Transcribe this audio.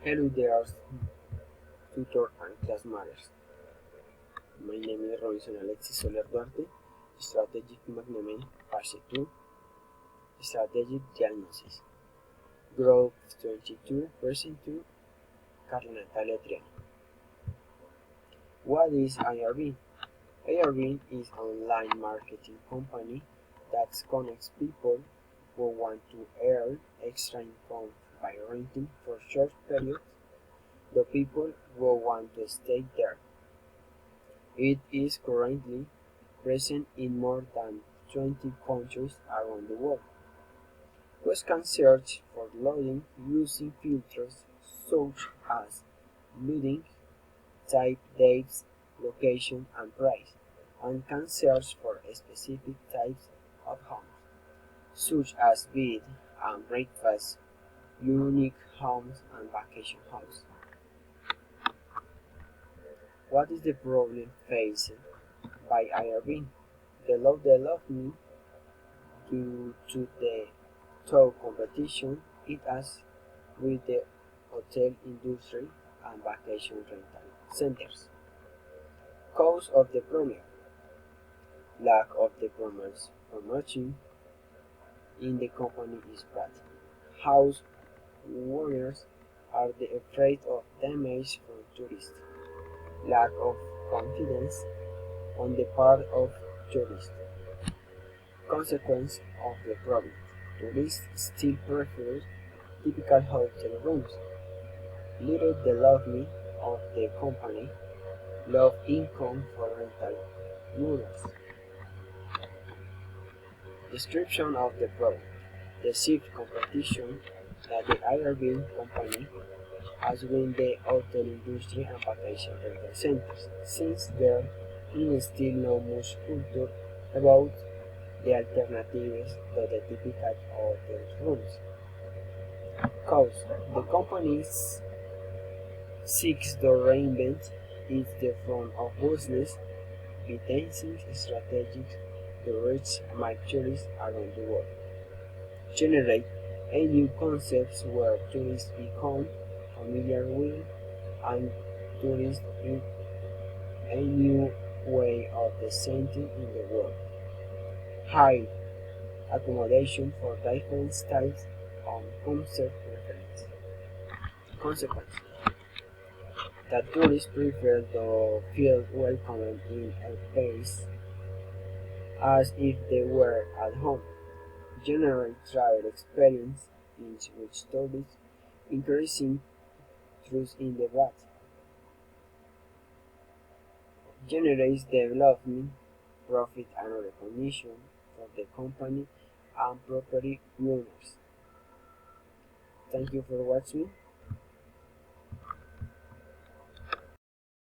Hello there, tutor and class matters. My name is Robinson Alexis Soler Duarte, Strategic Management, Phase 2, Strategic Diagnosis. Group 22, Person 2, Carla Natalia Triana. What is IRB? IRB is an online marketing company that connects people who want to earn extra income by renting for short periods to people who want to stay there. It is currently present in more than 20 countries around the world. Users can search for lodging using filters such as lodging, type, dates, location, and price, and can search for specific types of homes, such as bed and breakfast, unique homes, and vacation homes. What is the problem faced by IRB? The law development due to the tough competition it has with the hotel industry and vacation rental centers. Cause of the problem: lack of the promotion in the company is bad. House owners are afraid of damage from tourists. Lack of confidence on the part of tourists. Consequence of the problem: tourists still prefer typical hotel rooms. Little development of the company, low income for rental owners. Description of the problem: the stiff competition that the Airbnb company has with the hotel industry and vacation rental centers, since there is still not much culture about the alternatives to the typical hotel rooms. Cause: the company seeks to reinvent its front of business, devising strategies to reach markets around the world, generate a new concepts where tourists become familiar with, and tourists in a new way of presenting in the world, high accommodation for different styles of concert preference. Consequence: that tourists prefer to feel welcomed in a place as if they were at home. General travel experience in which tourists increasing trust in the brand generates development, profit and recognition for the company and property owners. Thank you for watching.